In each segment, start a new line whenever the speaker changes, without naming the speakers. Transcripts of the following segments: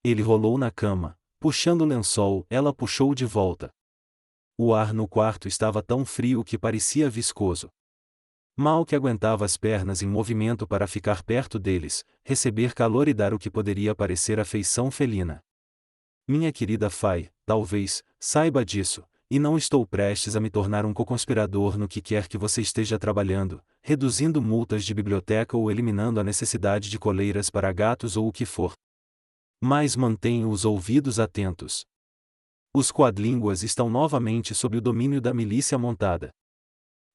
Ele rolou na cama, puxando o lençol, ela puxou de volta. O ar no quarto estava tão frio que parecia viscoso. Mal que aguentava as pernas em movimento para ficar perto deles, receber calor e dar o que poderia parecer afeição felina. Minha querida Fay, talvez, saiba disso, e não estou prestes a me tornar um co-conspirador no que quer que você esteja trabalhando, reduzindo multas de biblioteca ou eliminando a necessidade de coleiras para gatos ou o que for. Mas mantenho os ouvidos atentos. Os quadlínguas estão novamente sob o domínio da milícia montada.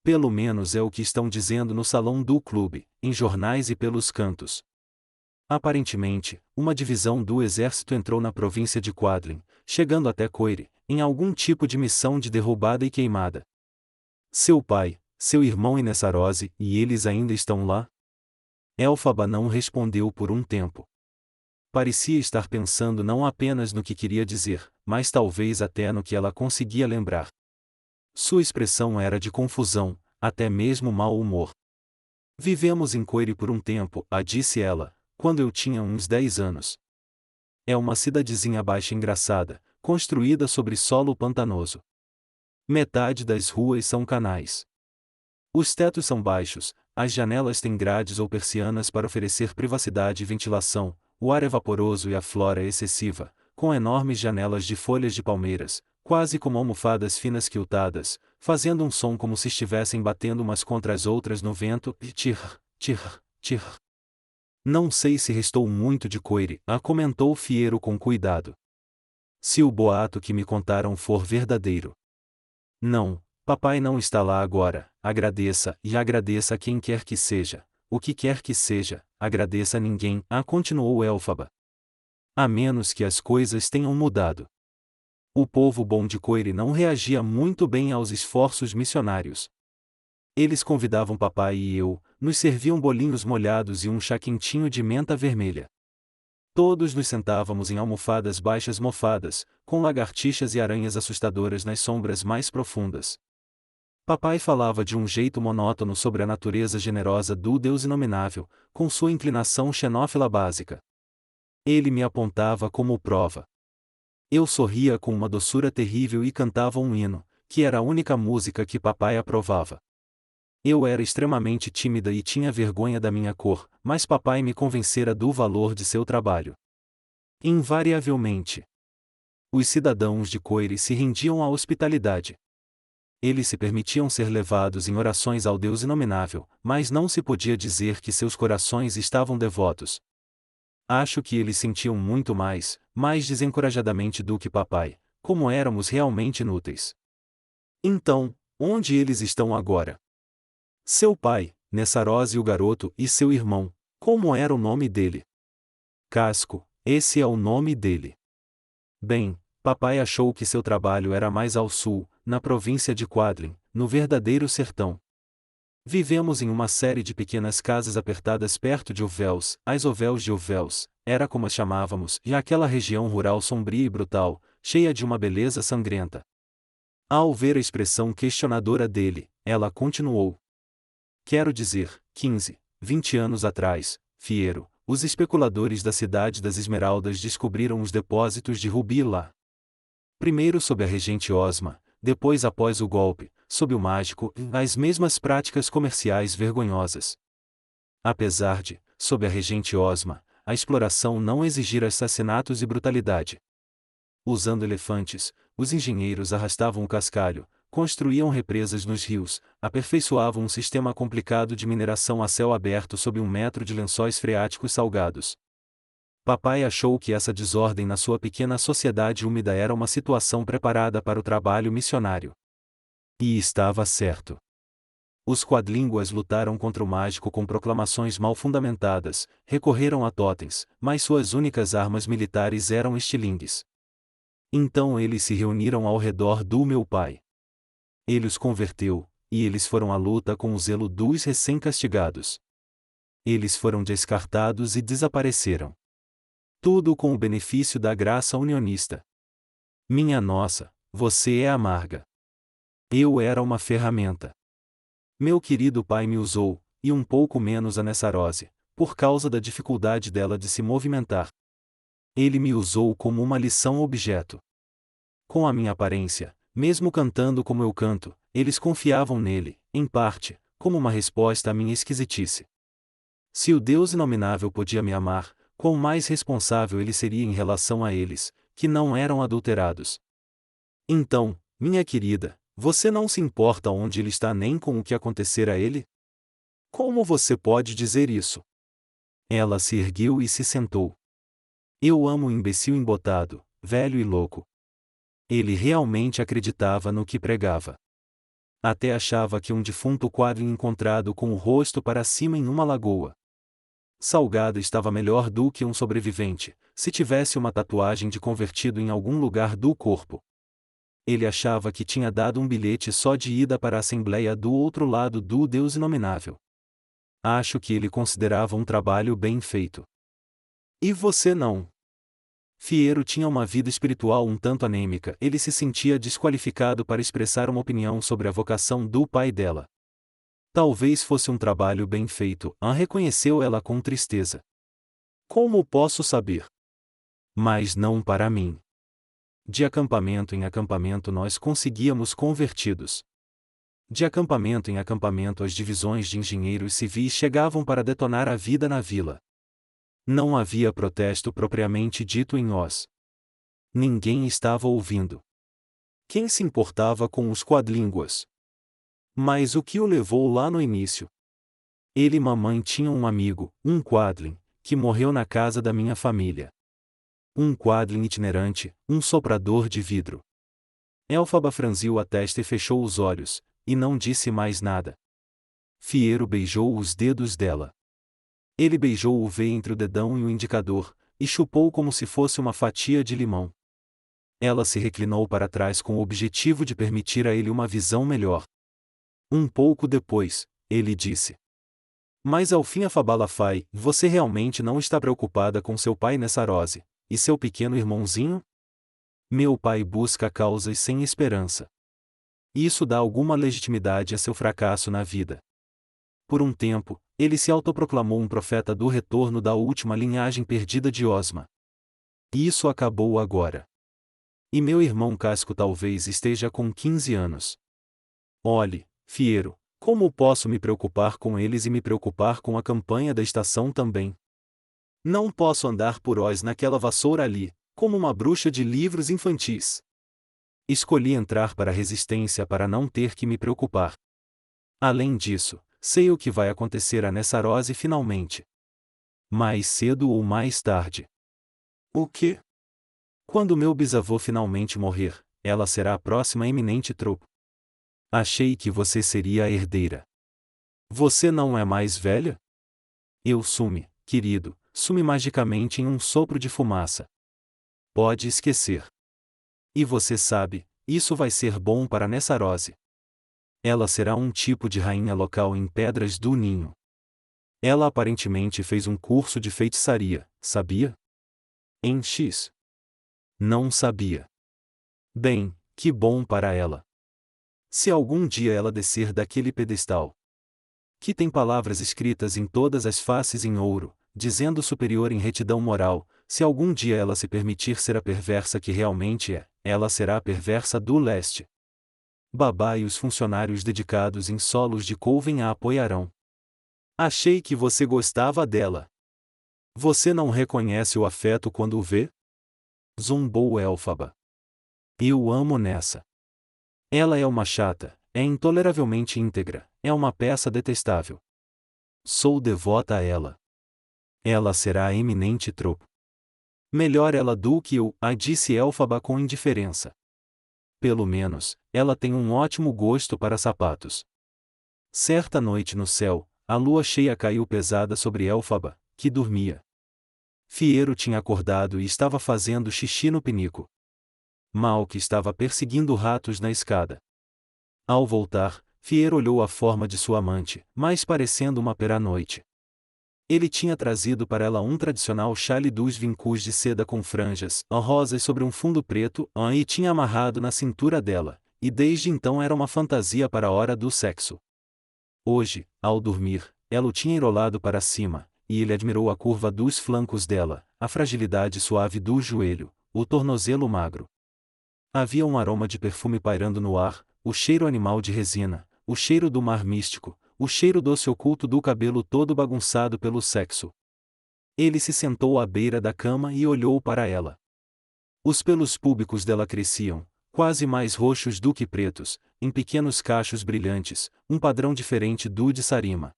Pelo menos é o que estão dizendo no salão do clube, em jornais e pelos cantos. Aparentemente, uma divisão do exército entrou na província de Quadlin, chegando até Coire, em algum tipo de missão de derrubada e queimada. Seu pai, seu irmão Inessarose, e eles ainda estão lá? Elphaba não respondeu por um tempo. Parecia estar pensando não apenas no que queria dizer, mas talvez até no que ela conseguia lembrar. Sua expressão era de confusão, até mesmo mau humor. Vivemos em Coire por um tempo, disse ela, quando eu tinha uns 10 anos. É uma cidadezinha baixa engraçada, construída sobre solo pantanoso. Metade das ruas são canais. Os tetos são baixos, as janelas têm grades ou persianas para oferecer privacidade e ventilação, o ar é vaporoso e a flora é excessiva, com enormes janelas de folhas de palmeiras, quase como almofadas finas quiltadas, fazendo um som como se estivessem batendo umas contra as outras no vento, e tir, tir, tir. Não sei se restou muito de Coire, comentou Fiero com cuidado. Se o boato que me contaram for verdadeiro. Não, papai não está lá agora, agradeça, e agradeça a quem quer que seja, o que quer que seja, agradeça a ninguém, continuou Elphaba. A menos que as coisas tenham mudado. O povo bom de Coire não reagia muito bem aos esforços missionários. Eles convidavam papai e eu, nos serviam bolinhos molhados e um chá quentinho de menta vermelha. Todos nos sentávamos em almofadas baixas mofadas, com lagartixas e aranhas assustadoras nas sombras mais profundas. Papai falava de um jeito monótono sobre a natureza generosa do Deus inominável, com sua inclinação xenófila básica. Ele me apontava como prova. Eu sorria com uma doçura terrível e cantava um hino, que era a única música que papai aprovava. Eu era extremamente tímida e tinha vergonha da minha cor, mas papai me convencera do valor de seu trabalho. Invariavelmente, os cidadãos de Coire se rendiam à hospitalidade. Eles se permitiam ser levados em orações ao Deus inominável, mas não se podia dizer que seus corações estavam devotos. Acho que eles sentiam muito mais desencorajadamente do que papai, como éramos realmente inúteis. Então, onde eles estão agora? Seu pai, Nessarose e o garoto, e seu irmão, como era o nome dele? Casco, esse é o nome dele. Bem, papai achou que seu trabalho era mais ao sul, na província de Quadlin, no verdadeiro sertão. Vivemos em uma série de pequenas casas apertadas perto de Uvels, as Ovels de Uvels, era como as chamávamos, e aquela região rural sombria e brutal, cheia de uma beleza sangrenta. Ao ver a expressão questionadora dele, ela continuou. Quero dizer, 15, 20 anos atrás, Fiero, os especuladores da cidade das Esmeraldas descobriram os depósitos de rubi lá. Primeiro sob a regente Osma, depois após o golpe, sob o mágico, as mesmas práticas comerciais vergonhosas. Apesar de, sob a regente Osma, a exploração não exigir assassinatos e brutalidade. Usando elefantes, os engenheiros arrastavam o cascalho, construíam represas nos rios, aperfeiçoavam um sistema complicado de mineração a céu aberto sob 1 metro de lençóis freáticos salgados. Papai achou que essa desordem na sua pequena sociedade úmida era uma situação preparada para o trabalho missionário. E estava certo. Os quadlínguas lutaram contra o mágico com proclamações mal fundamentadas, recorreram a totens, mas suas únicas armas militares eram estilingues. Então eles se reuniram ao redor do meu pai. Ele os converteu, e eles foram à luta com o zelo dos recém-castigados. Eles foram descartados e desapareceram. Tudo com o benefício da graça unionista. Minha nossa, você é amarga. Eu era uma ferramenta. Meu querido pai me usou, e um pouco menos a Nessarose, por causa da dificuldade dela de se movimentar. Ele me usou como uma lição objeto. Com a minha aparência, mesmo cantando como eu canto, eles confiavam nele, em parte, como uma resposta à minha esquisitice. Se o Deus inominável podia me amar, quão mais responsável ele seria em relação a eles, que não eram adulterados. Então, minha querida, você não se importa onde ele está nem com o que acontecer a ele? Como você pode dizer isso? Ela se ergueu e se sentou. Eu amo o imbecil embotado, velho e louco. Ele realmente acreditava no que pregava. Até achava que um defunto quadro encontrado com o rosto para cima em uma lagoa salgada estava melhor do que um sobrevivente, se tivesse uma tatuagem de convertido em algum lugar do corpo. Ele achava que tinha dado um bilhete só de ida para a assembleia do outro lado do Deus inominável. Acho que ele considerava um trabalho bem feito. E você não? Fiero tinha uma vida espiritual um tanto anêmica, ele se sentia desqualificado para expressar uma opinião sobre a vocação do pai dela. Talvez fosse um trabalho bem feito, reconheceu ela com tristeza. Como posso saber? Mas não para mim. De acampamento em acampamento nós conseguíamos convertidos. De acampamento em acampamento as divisões de engenheiros civis chegavam para detonar a vida na vila. Não havia protesto propriamente dito em Oz. Ninguém estava ouvindo. Quem se importava com os quadlínguas? Mas o que o levou lá no início? Ele e mamãe tinham um amigo, um quadlin, que morreu na casa da minha família. Um quadlin itinerante, um soprador de vidro. Elfaba franziu a testa e fechou os olhos, e não disse mais nada. Fiero beijou os dedos dela. Ele beijou o V entre o dedão e o indicador, e chupou como se fosse uma fatia de limão. Ela se reclinou para trás com o objetivo de permitir a ele uma visão melhor. Um pouco depois, ele disse: Mas ao fim Afabalafai, você realmente não está preocupada com seu pai Nessarose, e seu pequeno irmãozinho? Meu pai busca causas sem esperança. Isso dá alguma legitimidade a seu fracasso na vida. Por um tempo, ele se autoproclamou um profeta do retorno da última linhagem perdida de Osma. Isso acabou agora. E meu irmão Casco talvez esteja com 15 anos. Olhe, Fiero, como posso me preocupar com eles e me preocupar com a campanha da estação também? Não posso andar por Oz naquela vassoura ali, como uma bruxa de livros infantis. Escolhi entrar para a resistência para não ter que me preocupar. Além disso, sei o que vai acontecer a Nessarose finalmente. Mais cedo ou mais tarde. O quê? Quando meu bisavô finalmente morrer, ela será a próxima eminente tropo. Achei que você seria a herdeira. Você não é mais velha? Eu sume, querido, sume magicamente em um sopro de fumaça. Pode esquecer. E você sabe, isso vai ser bom para Nessarose. Ela será um tipo de rainha local em Pedras do Ninho. Ela aparentemente fez um curso de feitiçaria, sabia? Em X. Não sabia. Bem, que bom para ela. Se algum dia ela descer daquele pedestal, que tem palavras escritas em todas as faces em ouro, dizendo superior em retidão moral, se algum dia ela se permitir ser a perversa que realmente é, ela será a perversa do leste. Babá e os funcionários dedicados em solos de Coven a apoiarão. Achei que você gostava dela. Você não reconhece o afeto quando o vê? Zombou Elfaba. Eu amo Nessa. Ela é uma chata, é intoleravelmente íntegra, é uma peça detestável. Sou devota a ela. Ela será a eminente tropo. Melhor ela do que eu, disse Elfaba com indiferença. Pelo menos, ela tem um ótimo gosto para sapatos. Certa noite no céu, a lua cheia caiu pesada sobre Elfaba, que dormia. Fiero tinha acordado e estava fazendo xixi no pinico. Malk estava perseguindo ratos na escada. Ao voltar, Fiero olhou a forma de sua amante, mais parecendo uma peranoite. Ele tinha trazido para ela um tradicional chale dos vincus de seda com franjas rosas sobre um fundo preto e tinha amarrado na cintura dela, e desde então era uma fantasia para a hora do sexo. Hoje, ao dormir, ela o tinha enrolado para cima, e ele admirou a curva dos flancos dela, a fragilidade suave do joelho, o tornozelo magro. Havia um aroma de perfume pairando no ar, o cheiro animal de resina, o cheiro do mar místico, o cheiro doce oculto do cabelo todo bagunçado pelo sexo. Ele se sentou à beira da cama e olhou para ela. Os pelos púbicos dela cresciam, quase mais roxos do que pretos, em pequenos cachos brilhantes, um padrão diferente do de Sarima.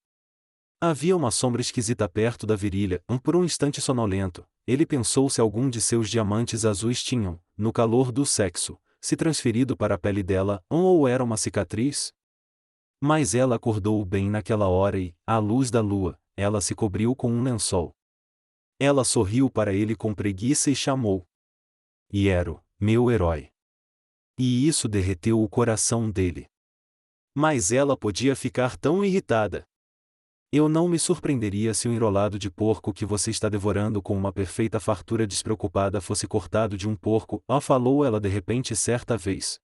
Havia uma sombra esquisita perto da virilha, por um instante sonolento, ele pensou se algum de seus diamantes azuis tinham, no calor do sexo, se transferido para a pele dela, ou era uma cicatriz? Mas ela acordou bem naquela hora e, à luz da lua, ela se cobriu com um lençol. Ela sorriu para ele com preguiça e chamou: Iero, meu herói. E isso derreteu o coração dele. Mas ela podia ficar tão irritada. Eu não me surpreenderia se o enrolado de porco que você está devorando com uma perfeita fartura despreocupada fosse cortado de um porco, falou ela de repente certa vez.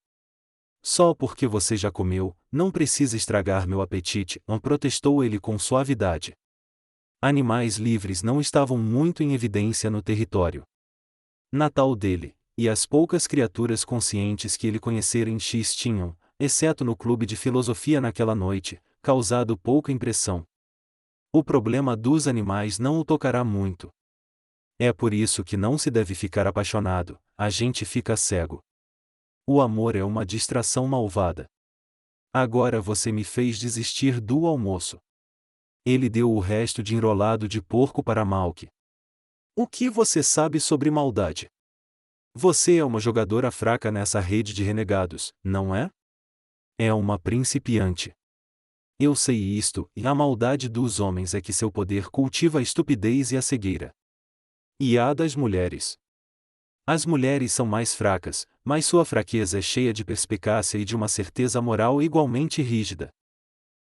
Só porque você já comeu, não precisa estragar meu apetite, protestou ele com suavidade. Animais livres não estavam muito em evidência no território natal dele, e as poucas criaturas conscientes que ele conhecera em X tinham, exceto no clube de filosofia naquela noite, causado pouca impressão. O problema dos animais não o tocará muito. É por isso que não se deve ficar apaixonado, a gente fica cego. O amor é uma distração malvada. Agora você me fez desistir do almoço. Ele deu o resto de enrolado de porco para Malk. O que você sabe sobre maldade? Você é uma jogadora fraca nessa rede de renegados, não é? É uma principiante. Eu sei isto, e a maldade dos homens é que seu poder cultiva a estupidez e a cegueira. E a das mulheres. As mulheres são mais fracas, mas sua fraqueza é cheia de perspicácia e de uma certeza moral igualmente rígida.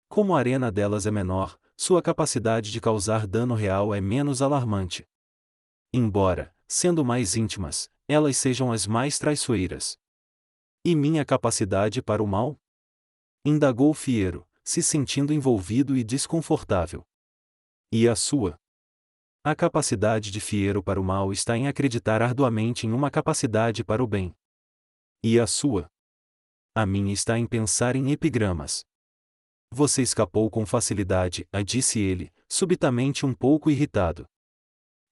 Como a arena delas é menor, sua capacidade de causar dano real é menos alarmante. Embora, sendo mais íntimas, elas sejam as mais traiçoeiras. E minha capacidade para o mal? Indagou Fiero, se sentindo envolvido e desconfortável. E a sua? A capacidade de Fiero para o mal está em acreditar arduamente em uma capacidade para o bem. E a sua? A minha está em pensar em epigramas. Você escapou com facilidade, disse ele, subitamente um pouco irritado.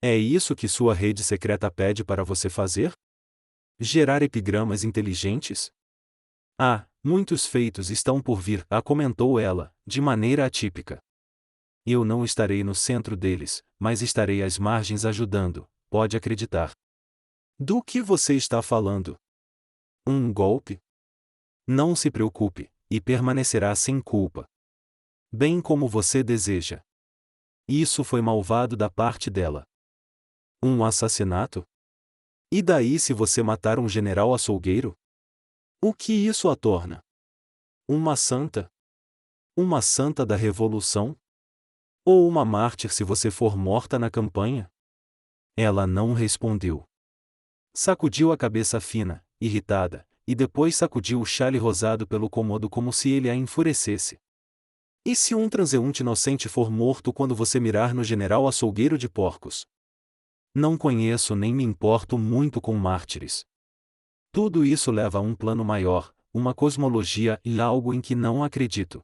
É isso que sua rede secreta pede para você fazer? Gerar epigramas inteligentes? Muitos feitos estão por vir, comentou ela, de maneira atípica. Eu não estarei no centro deles, mas estarei às margens ajudando, pode acreditar. Do que você está falando? Um golpe? Não se preocupe, e permanecerá sem culpa. Bem como você deseja. Isso foi malvado da parte dela. Um assassinato? E daí se você matar um general açougueiro? O que isso a torna? Uma santa? Uma santa da revolução? Ou uma mártir se você for morta na campanha? Ela não respondeu. Sacudiu a cabeça fina, irritada, e depois sacudiu o chale rosado pelo cômodo como se ele a enfurecesse. E se um transeunte inocente for morto quando você mirar no general açougueiro de porcos? Não conheço nem me importo muito com mártires. Tudo isso leva a um plano maior, uma cosmologia e algo em que não acredito.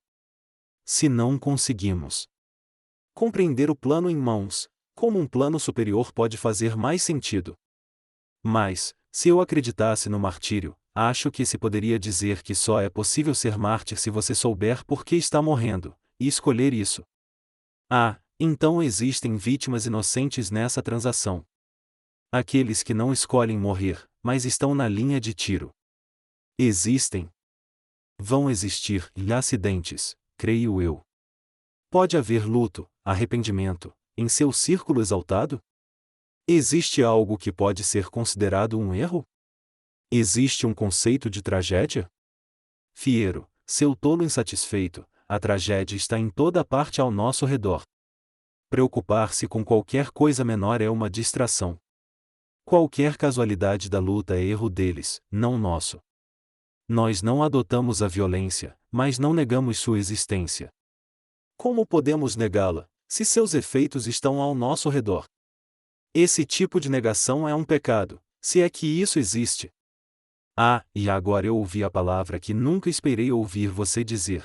Se não conseguimos compreender o plano em mãos, como um plano superior pode fazer mais sentido? Mas, se eu acreditasse no martírio, acho que se poderia dizer que só é possível ser mártir se você souber por que está morrendo, e escolher isso. Então existem vítimas inocentes nessa transação. Aqueles que não escolhem morrer, mas estão na linha de tiro. Existem. Vão existir acidentes, creio eu. Pode haver luto, arrependimento, em seu círculo exaltado? Existe algo que pode ser considerado um erro? Existe um conceito de tragédia? Fiero, seu tolo insatisfeito, a tragédia está em toda parte ao nosso redor. Preocupar-se com qualquer coisa menor é uma distração. Qualquer casualidade da luta é erro deles, não nosso. Nós não adotamos a violência, mas não negamos sua existência. Como podemos negá-la? se seus efeitos estão ao nosso redor. Esse tipo de negação é um pecado, se é que isso existe. Ah, e agora eu ouvi a palavra que nunca esperei ouvir você dizer.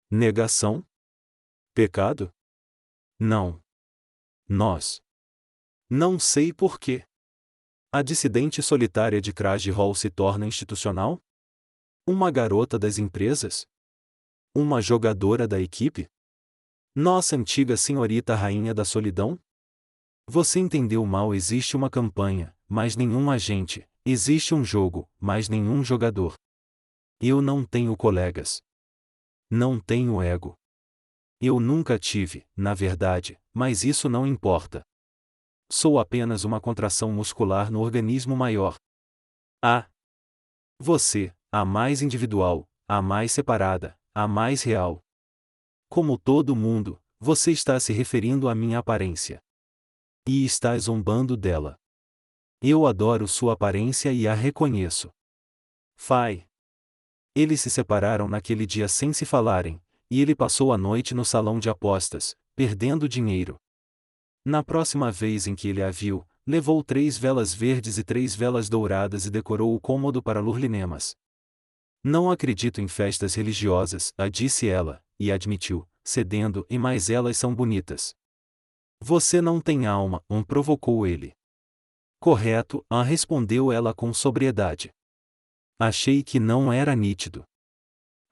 Negação? Pecado? Não. Nós. Não sei por quê. A dissidente solitária de Crage Hall se torna institucional? Uma garota das empresas? Uma jogadora da equipe? Nossa antiga senhorita rainha da solidão? Você entendeu mal, existe uma campanha, mas nenhum agente, existe um jogo, mas nenhum jogador. Eu não tenho colegas. Não tenho ego. Eu nunca tive, na verdade, mas isso não importa. Sou apenas uma contração muscular no organismo maior. Ah! Você, a mais individual, a mais separada, a mais real. Como todo mundo, você está se referindo à minha aparência. E está zombando dela. Eu adoro sua aparência e a reconheço. Fai. Eles se separaram naquele dia sem se falarem, e ele passou a noite no salão de apostas, perdendo dinheiro. Na próxima vez em que ele a viu, levou 3 velas verdes e 3 velas douradas e decorou o cômodo para Lurlinemas. Não acredito em festas religiosas, a disse ela, e admitiu, cedendo, e mais elas são bonitas. Você não tem alma, provocou ele. Correto, respondeu ela com sobriedade. Achei que não era nítido.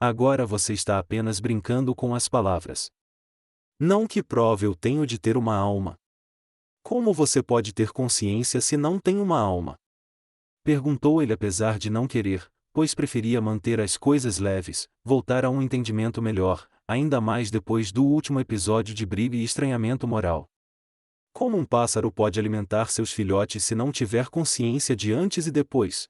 Agora você está apenas brincando com as palavras. Não que prove eu tenho de ter uma alma. Como você pode ter consciência se não tem uma alma? Perguntou ele apesar de não querer, pois preferia manter as coisas leves, voltar a um entendimento melhor, ainda mais depois do último episódio de briga e estranhamento moral. Como um pássaro pode alimentar seus filhotes se não tiver consciência de antes e depois?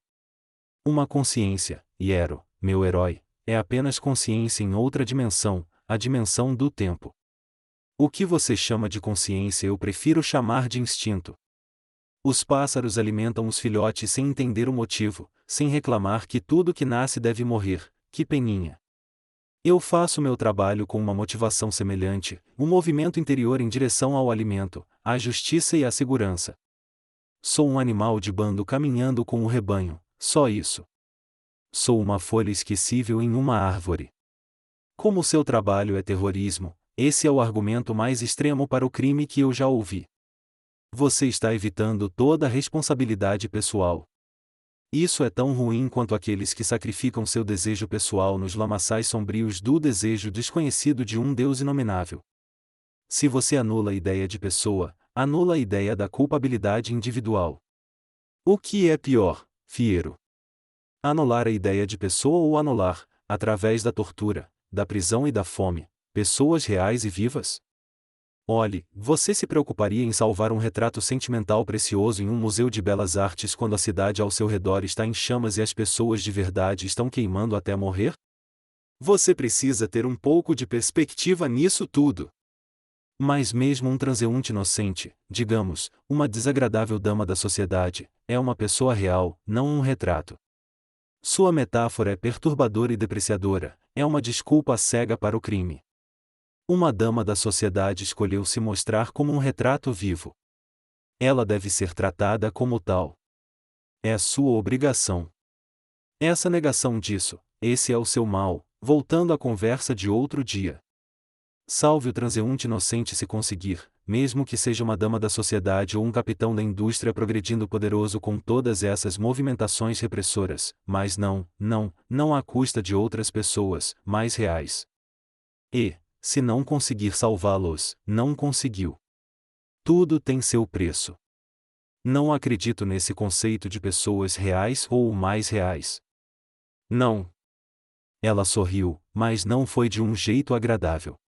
Uma consciência, Iero, meu herói, é apenas consciência em outra dimensão, a dimensão do tempo. O que você chama de consciência eu prefiro chamar de instinto. Os pássaros alimentam os filhotes sem entender o motivo, sem reclamar que tudo que nasce deve morrer, que peninha. Eu faço meu trabalho com uma motivação semelhante, um movimento interior em direção ao alimento, à justiça e à segurança. Sou um animal de bando caminhando com o rebanho, só isso. Sou uma folha esquecível em uma árvore. Como seu trabalho é terrorismo, esse é o argumento mais extremo para o crime que eu já ouvi. Você está evitando toda a responsabilidade pessoal. Isso é tão ruim quanto aqueles que sacrificam seu desejo pessoal nos lamaçais sombrios do desejo desconhecido de um Deus inominável. Se você anula a ideia de pessoa, anula a ideia da culpabilidade individual. O que é pior, Fiero? Anular a ideia de pessoa ou anular, através da tortura, da prisão e da fome, pessoas reais e vivas? Olhe, você se preocuparia em salvar um retrato sentimental precioso em um museu de belas artes quando a cidade ao seu redor está em chamas e as pessoas de verdade estão queimando até morrer? Você precisa ter um pouco de perspectiva nisso tudo. Mas mesmo um transeunte inocente, digamos, uma desagradável dama da sociedade, é uma pessoa real, não um retrato. Sua metáfora é perturbadora e depreciadora, é uma desculpa cega para o crime. Uma dama da sociedade escolheu se mostrar como um retrato vivo. Ela deve ser tratada como tal. É sua obrigação. Essa negação disso, esse é o seu mal, voltando à conversa de outro dia. Salve o transeunte inocente se conseguir, mesmo que seja uma dama da sociedade ou um capitão da indústria progredindo poderoso com todas essas movimentações repressoras, mas não à custa de outras pessoas, mais reais. E, se não conseguir salvá-los, não conseguiu. Tudo tem seu preço. Não acredito nesse conceito de pessoas reais ou mais reais. Não. Ela sorriu, mas não foi de um jeito agradável.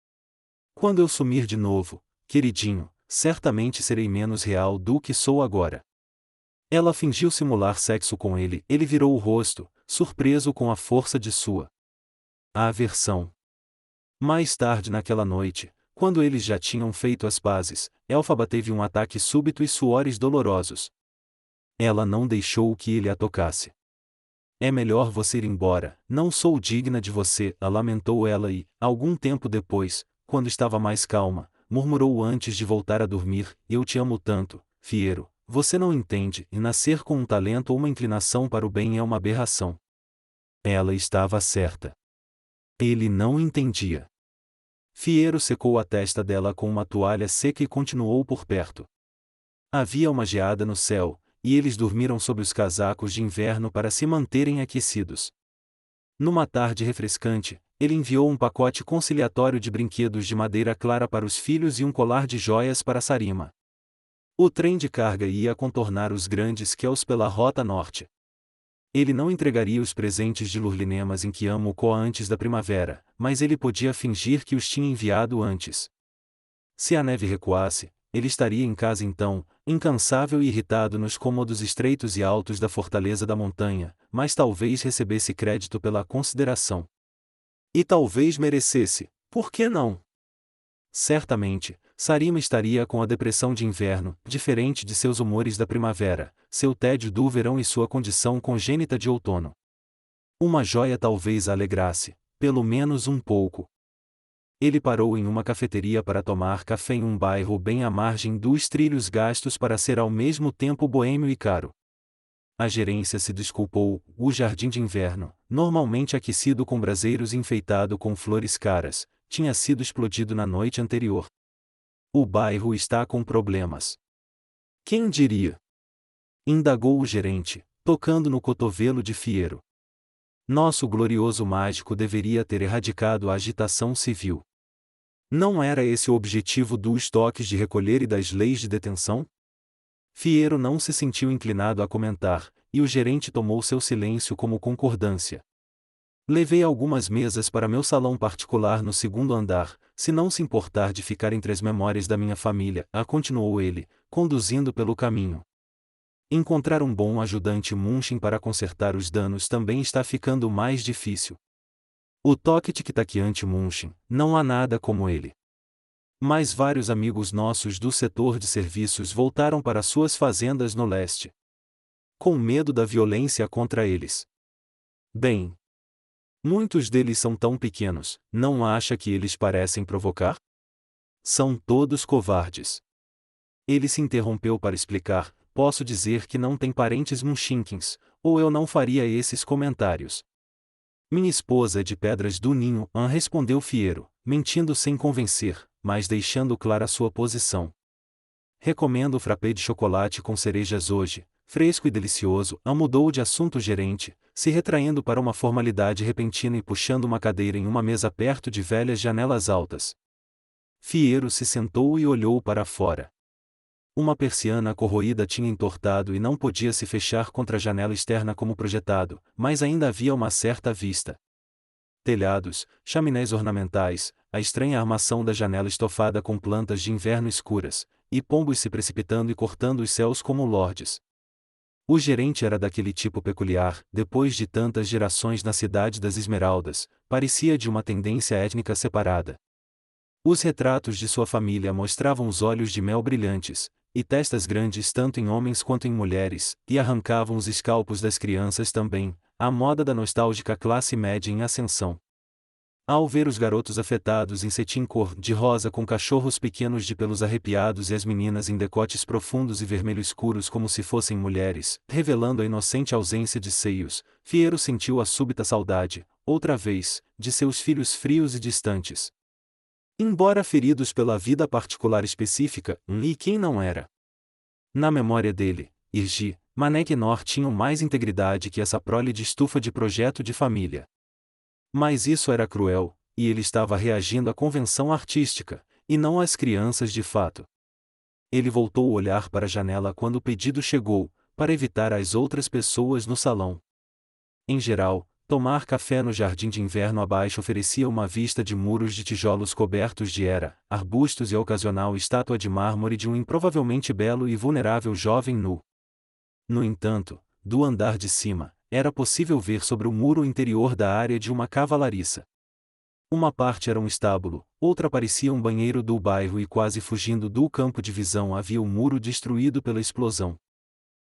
Quando eu sumir de novo, queridinho, certamente serei menos real do que sou agora. Ela fingiu simular sexo com ele, ele virou o rosto, surpreso com a força de sua aversão. Mais tarde naquela noite, quando eles já tinham feito as pazes, Elphaba teve um ataque súbito e suores dolorosos. Ela não deixou que ele a tocasse. É melhor você ir embora, não sou digna de você, a lamentou ela e, algum tempo depois, quando estava mais calma, murmurou antes de voltar a dormir, eu te amo tanto, Fiero, você não entende, e nascer com um talento ou uma inclinação para o bem é uma aberração. Ela estava certa. Ele não entendia. Fiero secou a testa dela com uma toalha seca e continuou por perto. Havia uma geada no céu, e eles dormiram sob os casacos de inverno para se manterem aquecidos. Numa tarde refrescante, ele enviou um pacote conciliatório de brinquedos de madeira clara para os filhos e um colar de joias para Sarima. O trem de carga ia contornar os grandes quelos pela rota norte. Ele não entregaria os presentes de Lurlinemas em Kiamuko antes da primavera, mas ele podia fingir que os tinha enviado antes. Se a neve recuasse, ele estaria em casa então, incansável e irritado nos cômodos estreitos e altos da fortaleza da montanha, mas talvez recebesse crédito pela consideração. E talvez merecesse, por que não? Certamente, Sarima estaria com a depressão de inverno, diferente de seus humores da primavera, seu tédio do verão e sua condição congênita de outono. Uma joia talvez a alegrasse, pelo menos um pouco. Ele parou em uma cafeteria para tomar café em um bairro bem à margem dos trilhos gastos para ser ao mesmo tempo boêmio e caro. A gerência se desculpou, o jardim de inverno, normalmente aquecido com braseiros e enfeitado com flores caras, tinha sido explodido na noite anterior. O bairro está com problemas. Quem diria? Indagou o gerente, tocando no cotovelo de Fiero. Nosso glorioso mágico deveria ter erradicado a agitação civil. Não era esse o objetivo dos toques de recolher e das leis de detenção? Fiero não se sentiu inclinado a comentar, e o gerente tomou seu silêncio como concordância. Levei algumas mesas para meu salão particular no segundo andar, se não se importar de ficar entre as memórias da minha família, continuou ele, conduzindo pelo caminho. Encontrar um bom ajudante Munshin para consertar os danos também está ficando mais difícil. O toque tic-taquiante Munshin, não há nada como ele. Mas vários amigos nossos do setor de serviços voltaram para suas fazendas no leste. Com medo da violência contra eles. Bem, muitos deles são tão pequenos, não acha que eles parecem provocar? São todos covardes. Ele se interrompeu para explicar, posso dizer que não tem parentes Munshinkins, ou eu não faria esses comentários. Minha esposa é de Pedras do Ninho, respondeu Fiero, mentindo sem convencer, mas deixando clara sua posição. Recomendo o frappé de chocolate com cerejas hoje, fresco e delicioso, mudou de assunto o gerente, se retraindo para uma formalidade repentina e puxando uma cadeira em uma mesa perto de velhas janelas altas. Fiero se sentou e olhou para fora. Uma persiana corroída tinha entortado e não podia se fechar contra a janela externa como projetado, mas ainda havia uma certa vista. Telhados, chaminés ornamentais, a estranha armação da janela estofada com plantas de inverno escuras, e pombos se precipitando e cortando os céus como lordes. O gerente era daquele tipo peculiar, depois de tantas gerações na cidade das Esmeraldas, parecia de uma tendência étnica separada. Os retratos de sua família mostravam os olhos de mel brilhantes, e testas grandes tanto em homens quanto em mulheres, e arrancavam os escalpos das crianças também, a moda da nostálgica classe média em ascensão. Ao ver os garotos afetados em cetim cor-de-rosa com cachorros pequenos de pelos arrepiados e as meninas em decotes profundos e vermelho escuros como se fossem mulheres, revelando a inocente ausência de seios, Fiero sentiu a súbita saudade, outra vez, de seus filhos frios e distantes. Embora feridos pela vida particular específica, e quem não era? Na memória dele, Irgi, Manek e Nor tinham mais integridade que essa prole de estufa de projeto de família. Mas isso era cruel, e ele estava reagindo à convenção artística, e não às crianças de fato. Ele voltou o olhar para a janela quando o pedido chegou, para evitar as outras pessoas no salão. Em geral, tomar café no jardim de inverno abaixo oferecia uma vista de muros de tijolos cobertos de arbustos e a ocasional estátua de mármore de um improvavelmente belo e vulnerável jovem nu. No entanto, do andar de cima, era possível ver sobre o muro interior da área de uma cavalariça. Uma parte era um estábulo, outra parecia um banheiro do bairro e quase fugindo do campo de visão havia o muro destruído pela explosão.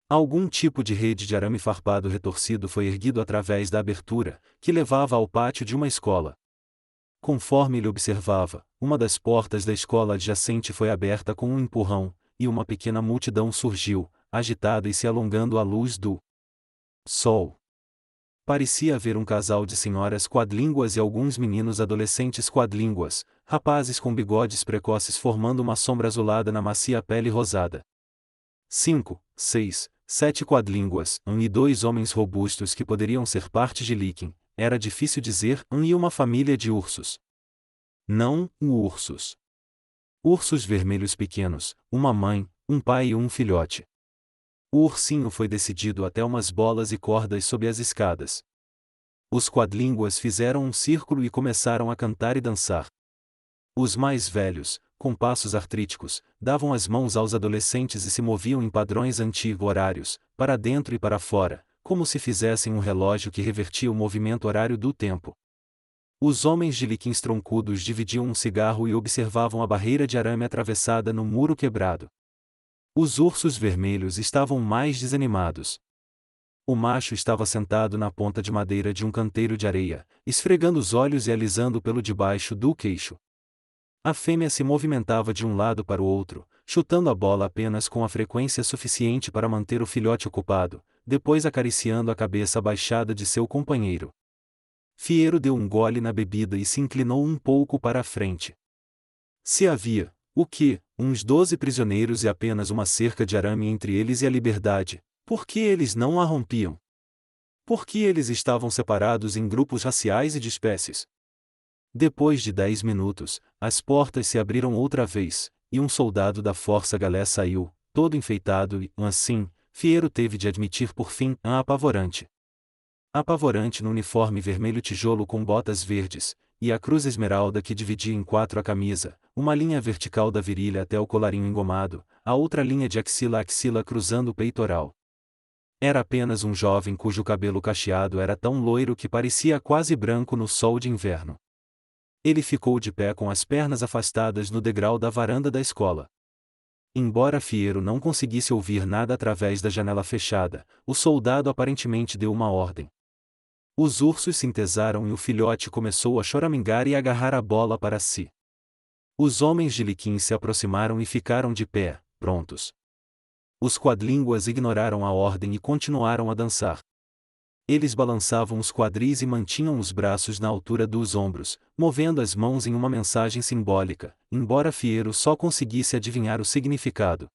Algum tipo de rede de arame farpado retorcido foi erguido através da abertura, que levava ao pátio de uma escola. Conforme ele observava, uma das portas da escola adjacente foi aberta com um empurrão, e uma pequena multidão surgiu, agitada e se alongando à luz do sol. Parecia haver um casal de senhoras quadlínguas e alguns meninos adolescentes quadlínguas, rapazes com bigodes precoces formando uma sombra azulada na macia pele rosada. 5, 6, 7 quadlínguas, e 2 homens robustos que poderiam ser parte de Liquin, era difícil dizer, e uma família de ursos. Não, ursos. Ursos vermelhos pequenos, uma mãe, um pai e um filhote. O ursinho foi decidido até umas bolas e cordas sob as escadas. Os quadlínguas fizeram um círculo e começaram a cantar e dançar. Os mais velhos, com passos artríticos, davam as mãos aos adolescentes e se moviam em padrões anti-horários, para dentro e para fora, como se fizessem um relógio que revertia o movimento horário do tempo. Os homens de liquins troncudos dividiam um cigarro e observavam a barreira de arame atravessada no muro quebrado. Os ursos vermelhos estavam mais desanimados. O macho estava sentado na ponta de madeira de um canteiro de areia, esfregando os olhos e alisando o pelo debaixo do queixo. A fêmea se movimentava de um lado para o outro, chutando a bola apenas com a frequência suficiente para manter o filhote ocupado, depois acariciando a cabeça abaixada de seu companheiro. Fiero deu um gole na bebida e se inclinou um pouco para a frente. Se havia, o quê, uns 12 prisioneiros e apenas uma cerca de arame entre eles e a liberdade, por que eles não a rompiam? Por que eles estavam separados em grupos raciais e de espécies? Depois de 10 minutos, as portas se abriram outra vez, e um soldado da Força Galé saiu, todo enfeitado e, assim, Fiero teve de admitir por fim, apavorante. Apavorante no uniforme vermelho tijolo com botas verdes, e a cruz esmeralda que dividia em 4 a camisa, uma linha vertical da virilha até o colarinho engomado, a outra linha de axila a axila cruzando o peitoral. Era apenas um jovem cujo cabelo cacheado era tão loiro que parecia quase branco no sol de inverno. Ele ficou de pé com as pernas afastadas no degrau da varanda da escola. Embora Fiero não conseguisse ouvir nada através da janela fechada, o soldado aparentemente deu uma ordem. Os ursos se entesaram e o filhote começou a choramingar e agarrar a bola para si. Os homens de Liquin se aproximaram e ficaram de pé, prontos. Os quadlínguas ignoraram a ordem e continuaram a dançar. Eles balançavam os quadris e mantinham os braços na altura dos ombros, movendo as mãos em uma mensagem simbólica, embora Fiero só conseguisse adivinhar o significado.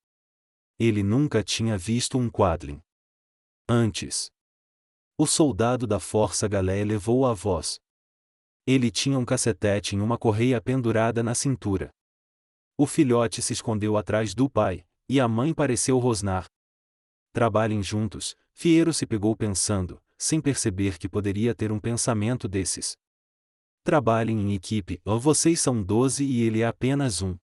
Ele nunca tinha visto um quadlin antes. O soldado da Força Galé elevou a voz. Ele tinha um cacetete em uma correia pendurada na cintura. O filhote se escondeu atrás do pai, e a mãe pareceu rosnar. Trabalhem juntos, Fiero se pegou pensando, sem perceber que poderia ter um pensamento desses. Trabalhem em equipe, ou vocês são 12 e ele é apenas um.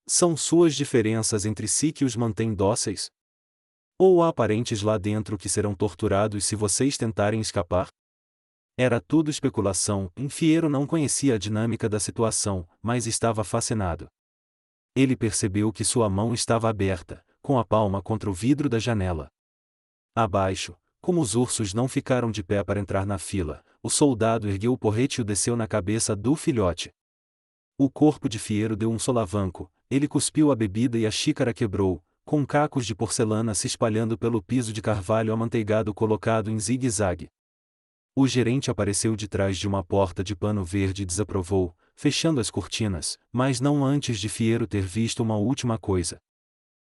São suas diferenças entre si que os mantêm dóceis? Ou há parentes lá dentro que serão torturados se vocês tentarem escapar? Era tudo especulação, Fiero não conhecia a dinâmica da situação, mas estava fascinado. Ele percebeu que sua mão estava aberta, com a palma contra o vidro da janela. Abaixo, como os ursos não ficaram de pé para entrar na fila, o soldado ergueu o porrete e o desceu na cabeça do filhote. O corpo de Fiero deu um solavanco, ele cuspiu a bebida e a xícara quebrou, com cacos de porcelana se espalhando pelo piso de carvalho amanteigado colocado em zigue-zague. O gerente apareceu de trás de uma porta de pano verde e desaprovou, fechando as cortinas, mas não antes de Fiero ter visto uma última coisa.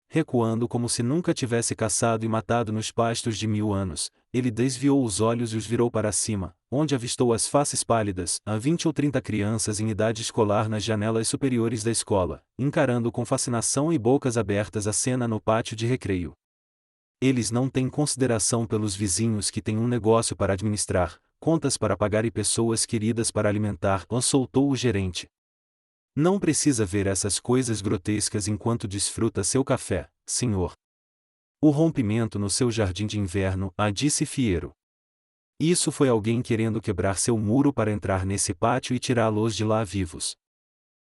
Recuando como se nunca tivesse caçado e matado nos pastos de 1000 anos, ele desviou os olhos e os virou para cima, onde avistou as faces pálidas, a 20 ou 30 crianças em idade escolar nas janelas superiores da escola, encarando com fascinação e bocas abertas a cena no pátio de recreio. Eles não têm consideração pelos vizinhos que têm um negócio para administrar, contas para pagar e pessoas queridas para alimentar, soltou o gerente. Não precisa ver essas coisas grotescas enquanto desfruta seu café, senhor. O rompimento no seu jardim de inverno, disse Fiero. Isso foi alguém querendo quebrar seu muro para entrar nesse pátio e tirá-los de lá vivos.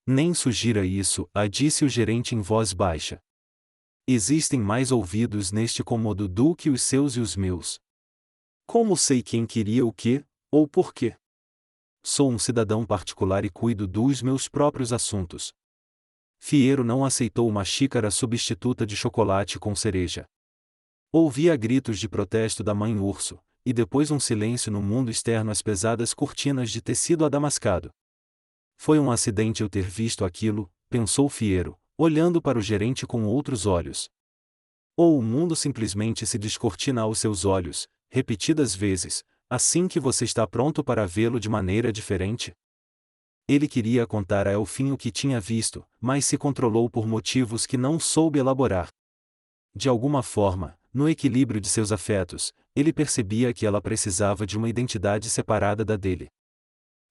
Nem sugira isso, disse o gerente em voz baixa. Existem mais ouvidos neste cômodo do que os seus e os meus. Como sei quem queria o quê, ou por quê? sou um cidadão particular e cuido dos meus próprios assuntos. Fiero não aceitou uma xícara substituta de chocolate com cereja. Ouvia gritos de protesto da mãe urso, e depois um silêncio no mundo externo às pesadas cortinas de tecido adamascado. Foi um acidente eu ter visto aquilo, pensou Fiero, olhando para o gerente com outros olhos. Ou o mundo simplesmente se descortina aos seus olhos, repetidas vezes, assim que você está pronto para vê-lo de maneira diferente? Ele queria contar a Elfim o que tinha visto, mas se controlou por motivos que não soube elaborar. De alguma forma, no equilíbrio de seus afetos, ele percebia que ela precisava de uma identidade separada da dele.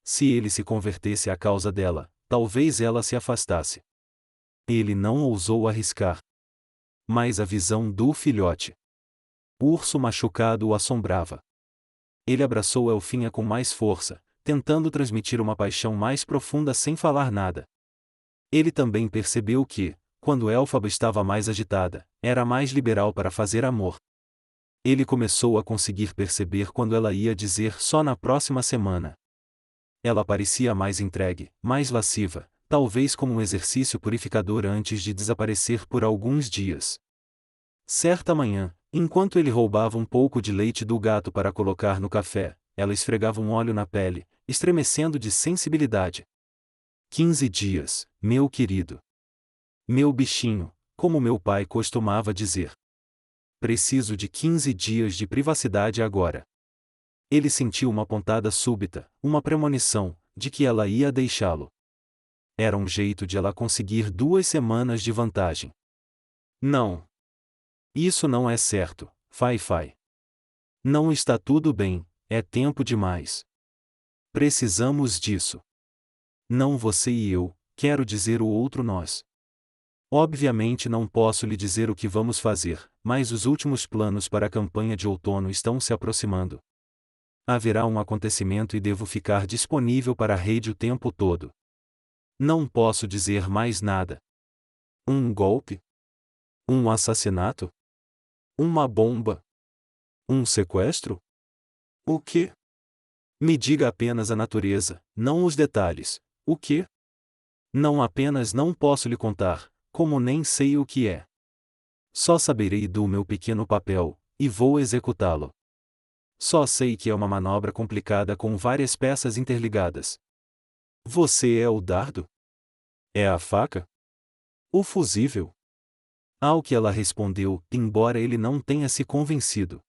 Se ele se convertesse à causa dela, talvez ela se afastasse. Ele não ousou arriscar. Mas a visão do filhote. O urso machucado o assombrava. Ele abraçou Elfinha com mais força, tentando transmitir uma paixão mais profunda sem falar nada. Ele também percebeu que, quando Elphaba estava mais agitada, era mais liberal para fazer amor. Ele começou a conseguir perceber quando ela ia dizer só na próxima semana. Ela parecia mais entregue, mais lasciva, talvez como um exercício purificador antes de desaparecer por alguns dias. Certa manhã, enquanto ele roubava um pouco de leite do gato para colocar no café, ela esfregava um óleo na pele, estremecendo de sensibilidade. 15 dias, meu querido. Meu bichinho, como meu pai costumava dizer. Preciso de 15 dias de privacidade agora. Ele sentiu uma pontada súbita, uma premonição, de que ela ia deixá-lo. Era um jeito de ela conseguir 2 semanas de vantagem. Não. Isso não é certo, Fai. Não está tudo bem, é tempo demais. Precisamos disso. Não você e eu, quero dizer o outro nós. Obviamente não posso lhe dizer o que vamos fazer, mas os últimos planos para a campanha de outono estão se aproximando. Haverá um acontecimento e devo ficar disponível para a rede o tempo todo. Não posso dizer mais nada. Um golpe? Um assassinato? Uma bomba? Um sequestro? O quê? Me diga apenas a natureza, não os detalhes. O quê? Não apenas não posso lhe contar, como nem sei o que é. Só saberei do meu pequeno papel, e vou executá-lo. Só sei que é uma manobra complicada com várias peças interligadas. Você é o dardo? É a faca? O fusível? Ao que ela respondeu, embora ele não tenha se convencido.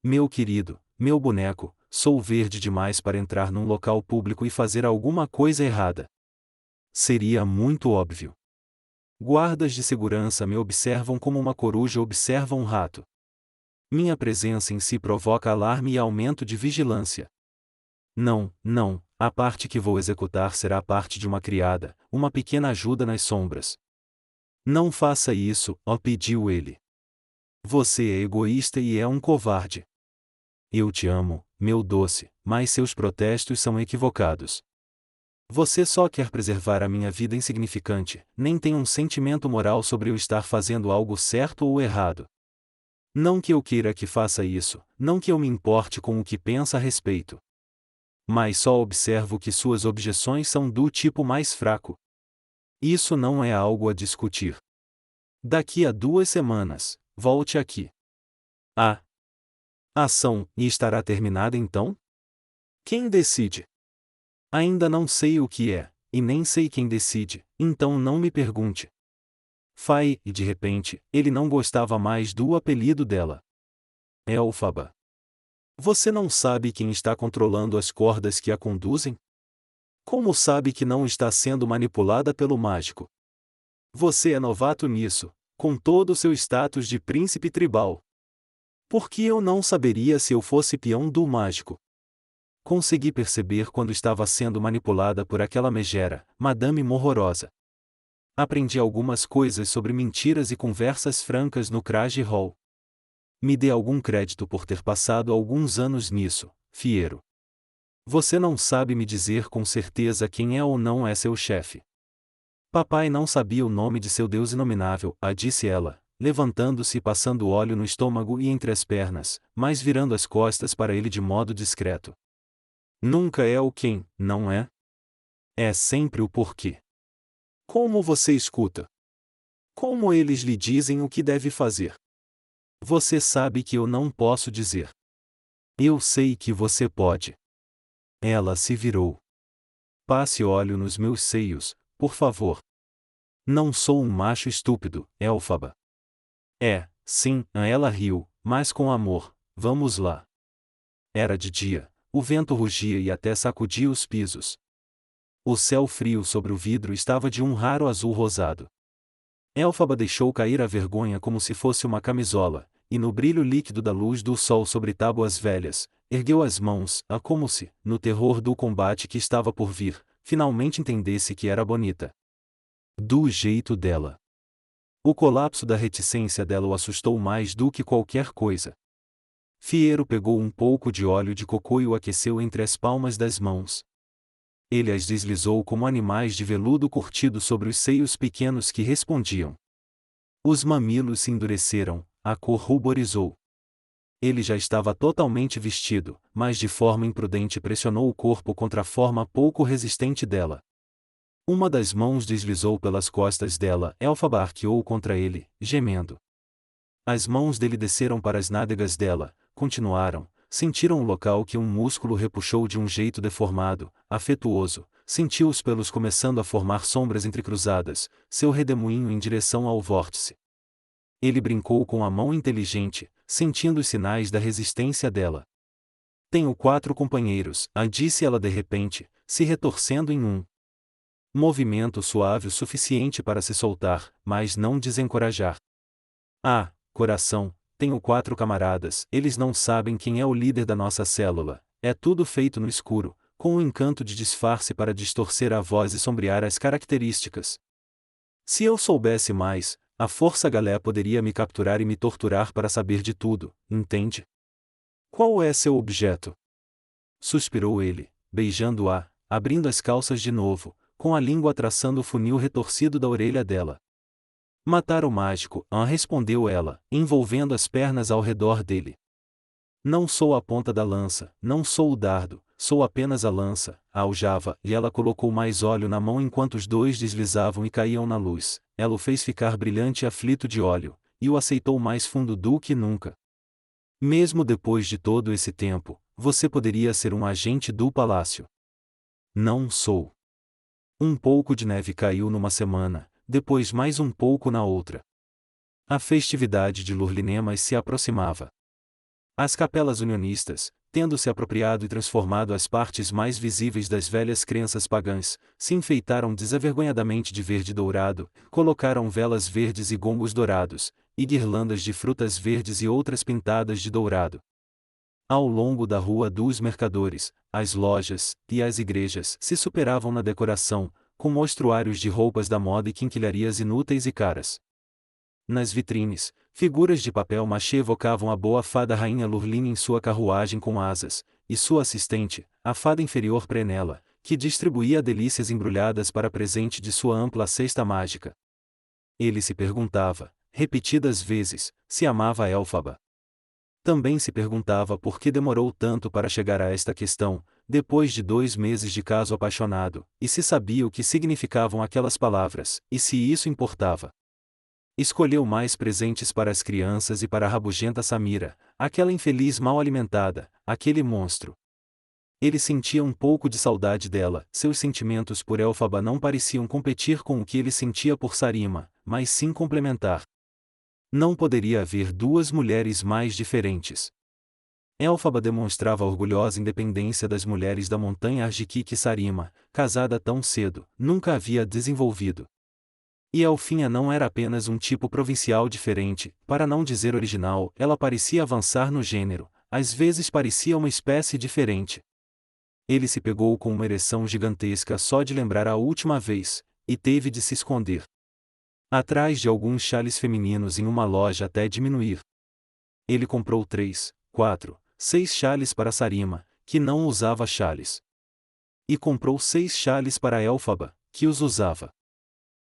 Meu querido, meu boneco, sou verde demais para entrar num local público e fazer alguma coisa errada. Seria muito óbvio. Guardas de segurança me observam como uma coruja observa um rato. Minha presença em si provoca alarme e aumento de vigilância. Não, a parte que vou executar será a parte de uma criada, uma pequena ajuda nas sombras. Não faça isso, pediu ele. Você é egoísta e é um covarde. Eu te amo, meu doce, mas seus protestos são equivocados. Você só quer preservar a minha vida insignificante, nem tem um sentimento moral sobre eu estar fazendo algo certo ou errado. Não que eu queira que faça isso, não que eu me importe com o que pensa a respeito. Mas só observo que suas objeções são do tipo mais fraco. Isso não é algo a discutir. Daqui a 2 semanas, volte aqui. A ação estará terminada então? Quem decide? Ainda não sei o que é, e nem sei quem decide, então não me pergunte. E de repente, ele não gostava mais do apelido dela. Elphaba. Você não sabe quem está controlando as cordas que a conduzem? Como sabe que não está sendo manipulada pelo mágico? Você é novato nisso, com todo o seu status de príncipe tribal. Por que eu não saberia se eu fosse peão do mágico? Consegui perceber quando estava sendo manipulada por aquela megera, Madame Morrorosa. Aprendi algumas coisas sobre mentiras e conversas francas no Crage Hall. Me dê algum crédito por ter passado alguns anos nisso, Fiero. Você não sabe me dizer com certeza quem é ou não é seu chefe. Papai não sabia o nome de seu Deus inominável, disse ela, levantando-se e passando óleo no estômago e entre as pernas, mas virando as costas para ele de modo discreto. Nunca é o quem, não é? É sempre o porquê. Como você escuta? Como eles lhe dizem o que deve fazer? Você sabe que eu não posso dizer. Eu sei que você pode. Ela se virou. Passe óleo nos meus seios, por favor. Não sou um macho estúpido, Elphaba. Sim, ela riu, mas com amor. Vamos lá. Era de dia, o vento rugia e até sacudia os pisos. O céu frio sobre o vidro estava de um raro azul rosado. Elphaba deixou cair a vergonha como se fosse uma camisola, e no brilho líquido da luz do sol sobre tábuas velhas, ergueu as mãos, como se, no terror do combate que estava por vir, finalmente entendesse que era bonita. Do jeito dela. O colapso da reticência dela o assustou mais do que qualquer coisa. Fiero pegou um pouco de óleo de cocô e o aqueceu entre as palmas das mãos. Ele as deslizou como animais de veludo curtido sobre os seios pequenos que respondiam. Os mamilos se endureceram, a cor ruborizou. Ele já estava totalmente vestido, mas de forma imprudente pressionou o corpo contra a forma pouco resistente dela. Uma das mãos deslizou pelas costas dela, Elphaba arqueou contra ele, gemendo. As mãos dele desceram para as nádegas dela, continuaram, sentiram o local que um músculo repuxou de um jeito deformado, afetuoso, sentiu os pelos começando a formar sombras entrecruzadas, seu redemoinho em direção ao vórtice. Ele brincou com a mão inteligente, sentindo os sinais da resistência dela. Tenho 4 companheiros, disse ela de repente, se retorcendo em um movimento suave o suficiente para se soltar, mas não desencorajar. Coração, tenho 4 camaradas, eles não sabem quem é o líder da nossa célula, é tudo feito no escuro, com um encanto de disfarce para distorcer a voz e sombrear as características. Se eu soubesse mais, a Força Galé poderia me capturar e me torturar para saber de tudo, entende? Qual é seu objeto? Suspirou ele, beijando-a, abrindo as calças de novo, com a língua traçando o funil retorcido da orelha dela. Matar o mágico, respondeu ela, envolvendo as pernas ao redor dele. Não sou a ponta da lança, não sou o dardo, sou apenas a lança, a aljava, e ela colocou mais óleo na mão enquanto os dois deslizavam e caíam na luz. Ela o fez ficar brilhante e aflito de óleo, e o aceitou mais fundo do que nunca. Mesmo depois de todo esse tempo, você poderia ser um agente do palácio. Não sou. Um pouco de neve caiu numa semana, depois mais um pouco na outra. A festividade de Lurlinemas se aproximava. As capelas unionistas, tendo se apropriado e transformado as partes mais visíveis das velhas crenças pagãs, se enfeitaram desavergonhadamente de verde dourado, colocaram velas verdes e gombos dourados, e guirlandas de frutas verdes e outras pintadas de dourado. Ao longo da Rua dos Mercadores, as lojas e as igrejas se superavam na decoração, com mostruários de roupas da moda e quinquilharias inúteis e caras. Nas vitrines, figuras de papel machê evocavam a boa fada rainha Lurline em sua carruagem com asas, e sua assistente, a fada inferior Prenella, que distribuía delícias embrulhadas para presente de sua ampla cesta mágica. Ele se perguntava, repetidas vezes, se amava Elphaba. Também se perguntava por que demorou tanto para chegar a esta questão, depois de 2 meses de caso apaixonado, e se sabia o que significavam aquelas palavras, e se isso importava. Escolheu mais presentes para as crianças e para a rabugenta Samira, aquela infeliz mal alimentada, aquele monstro. Ele sentia um pouco de saudade dela, seus sentimentos por Elphaba não pareciam competir com o que ele sentia por Sarima, mas sim complementar. Não poderia haver 2 mulheres mais diferentes. Elphaba demonstrava a orgulhosa independência das mulheres da montanha Argiki que Sarima, casada tão cedo, nunca havia desenvolvido. E Elfinha não era apenas um tipo provincial diferente, para não dizer original, ela parecia avançar no gênero, às vezes parecia uma espécie diferente. Ele se pegou com uma ereção gigantesca só de lembrar a última vez, e teve de se esconder atrás de alguns xales femininos em uma loja até diminuir. Ele comprou 3, 4, 6 xales para Sarima, que não usava xales. E comprou 6 xales para Elphaba, que os usava.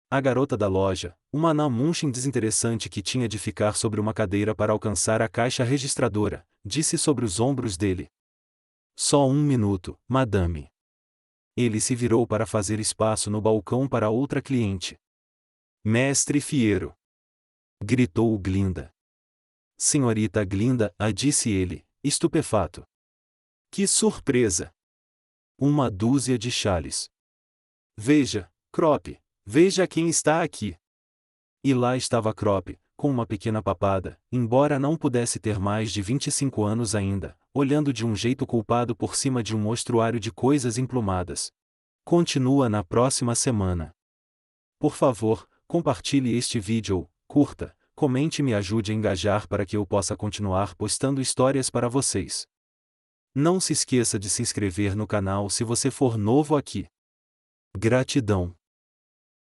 A garota da loja, uma anã Munshin desinteressante que tinha de ficar sobre uma cadeira para alcançar a caixa registradora, disse sobre os ombros dele. Só um minuto, madame. Ele se virou para fazer espaço no balcão para outra cliente. Mestre Fiero! Gritou Glinda. Senhorita Glinda, disse ele, estupefato. Que surpresa! Uma dúzia de chales. Veja, Crop, veja quem está aqui. E lá estava Crop, com uma pequena papada, embora não pudesse ter mais de 25 anos ainda, olhando de um jeito culpado por cima de um mostruário de coisas emplumadas. Continua na próxima semana. Por favor, compartilhe este vídeo, curta, comente e me ajude a engajar para que eu possa continuar postando histórias para vocês. Não se esqueça de se inscrever no canal se você for novo aqui. Gratidão.